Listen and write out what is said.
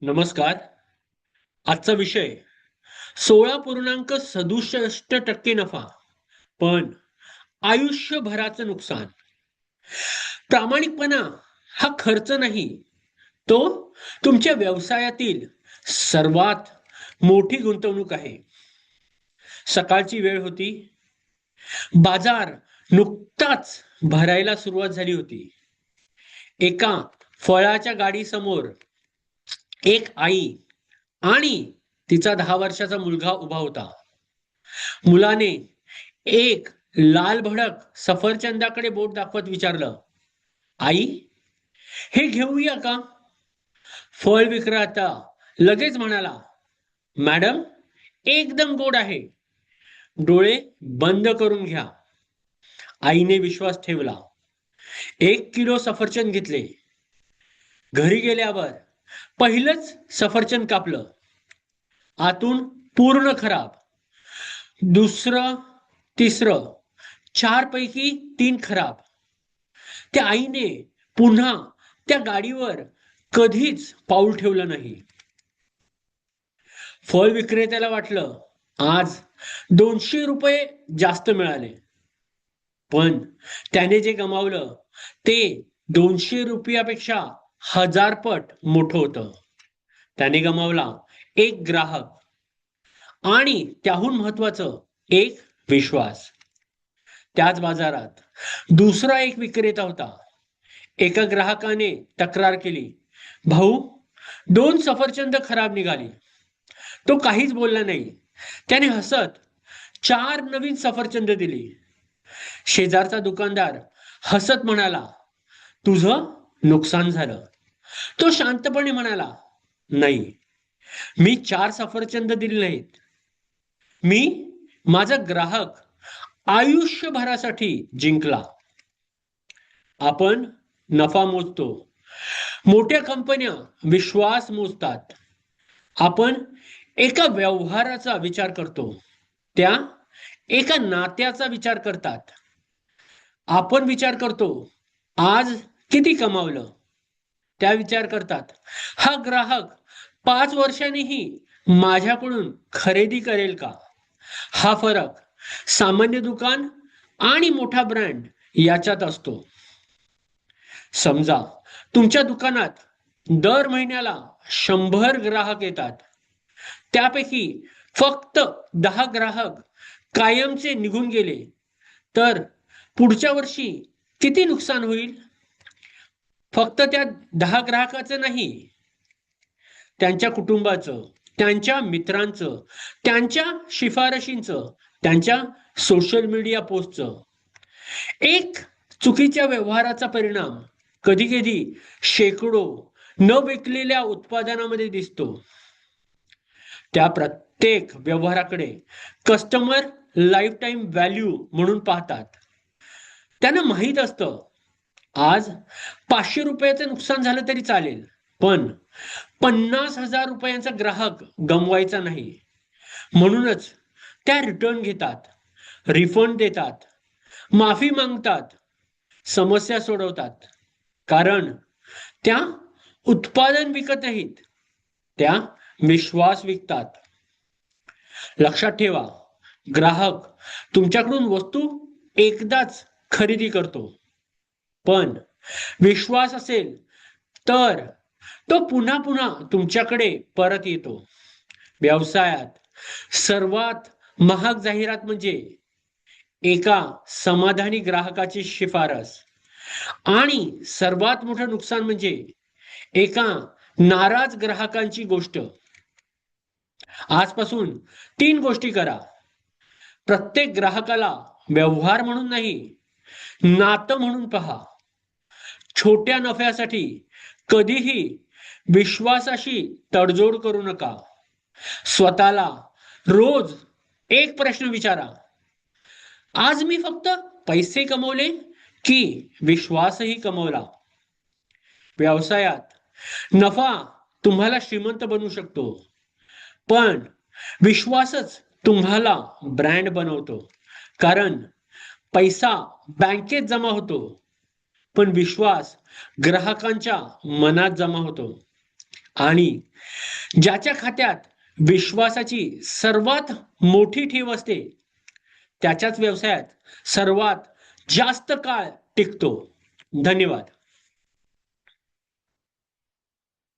नमस्कार. आजचा विषय 16.67% नफा, पण आयुष्यभराचं नुकसान. प्रामाणिकपणा हा खर्च नाही, तो तुमच्या व्यवसायातील सर्वात मोठी गुंतवणूक आहे. सकाळची वेळ होती. बाजार नुकताच भरायला सुरुवात झाली होती. एका फळाच्या गाडीसमोर एक आई आणि तिचा 10 वर्षाचा मुलगा उभा होता. मुलाने एक लाल भडक सफरचंदाकडे बोट दाखवत विचारलं, आई, हे घेऊया का? फळ विक्रेता लगेच म्हणाला, मॅडम, एकदम गोड आहे, डोळे बंद करून घ्या. आईने विश्वास ठेवला. 1 किलो सफरचंद घेतले. घरी गेल्यावर पहिलंच सफरचंद कापलं. आतून पूर्ण खराब. दुसरं, तिसरं, 4 पैकी 3 खराब. त्या आईने पुन्हा त्या गाडीवर कधीच पाऊल ठेवलं नाही. फळ विक्रेत्याला वाटलं, आज 200 रुपये जास्त मिळाले. पण त्याने जे गमावलं ते 200 रुपयापेक्षा 1000 पट मोठं होतं. त्याने गमावला एक ग्राहक आणि त्याहून महत्वाचं एक विश्वास. त्याच बाजारात दुसरा एक विक्रेता होता. एका ग्राहकाने तक्रार केली, भाऊ, 2 सफरचंद खराब निघाली. तो काहीच बोलला नाही. त्याने हसत 4 नवीन सफरचंद दिली. शेजारचा दुकानदार हसत म्हणाला, तुझं नुकसान झालं. तो शांतपणे म्हणाला, नाही, मी 4 सफरचंद दिले नाहीत. मी माझा ग्राहक आयुष्यभरासाठी जिंकला. आपण नफा मोजतो, मोठ्या कंपन्या विश्वास मोजतात. आपण एका व्यवहाराचा विचार करतो, त्या एका नात्याचा विचार करतात. आपण विचार करतो, आज किती कमावलं. त्या विचार करतात, हा ग्राहक 5 वर्षांनीही माझ्याकडून खरेदी करेल का? हा फरक सामान्य दुकान आणि मोठा ब्रँड याच्यात असतो. समजा तुमच्या दुकानात दर महिन्याला 100 ग्राहक येतात. त्यापैकी फक्त 10 ग्राहक कायमचे निघून गेले, तर पुढच्या वर्षी किती नुकसान होईल? फक्त त्या 10 ग्राहकाचं नाही, त्यांच्या कुटुंबाचं, त्यांच्या मित्रांचं, त्यांच्या शिफारशींचं, त्यांच्या सोशल मीडिया पोस्टचं. एक चुकीच्या व्यवहाराचा परिणाम कधी कधी शेकडो न विकलेल्या उत्पादनामध्ये दिसतो. त्या प्रत्येक व्यवहाराकडे कस्टमर लाईफ टाइम व्हॅल्यू म्हणून पाहतात. त्यांना माहीत असतं, आज 500 रुपयाचं नुकसान झालं तरी चालेल, पण 50,000 रुपयांचा ग्राहक गमवायचा नाही. म्हणूनच त्या रिटर्न घेतात, रिफंड देतात, माफी मागतात, समस्या सोडवतात. कारण त्या उत्पादन विकत नाहीत, त्या विश्वास विकतात. लक्षात ठेवा, ग्राहक तुमच्याकडून वस्तू एकदाच खरेदी करतो, पण विश्वास असेल तर तो पुन्हा पुन्हा तुमच्याकडे परत येतो. व्यवसायात सर्वात महाग जाहिरात म्हणजे एका समाधानी ग्राहकाची शिफारस, आणि सर्वात मोठं नुकसान म्हणजे एका नाराज ग्राहकांची गोष्ट. आजपासून 3 गोष्टी करा. प्रत्येक ग्राहकाला व्यवहार म्हणून नाही, नातं म्हणून पहा. छोट्या नफ्यासाठी कधीही विश्वासाशी तडजोड करू नका. स्वतःला रोज एक प्रश्न विचारा, आज मी फक्त पैसे कमवले की विश्वासही कमवला? व्यवसायात नफा तुम्हाला श्रीमंत बनवू शकतो, पण विश्वासच तुम्हाला ब्रँड बनवतो. कारण पैसा बँकेत जमा होतो, पण विश्वास ग्राहकांच्या मनात जमा होतो. आणि ज्याच्या खात्यात विश्वासाची सर्वात मोठी ठेव असते त्याच्याच व्यवसायात सर्वात जास्त काळ टिकतो. धन्यवाद.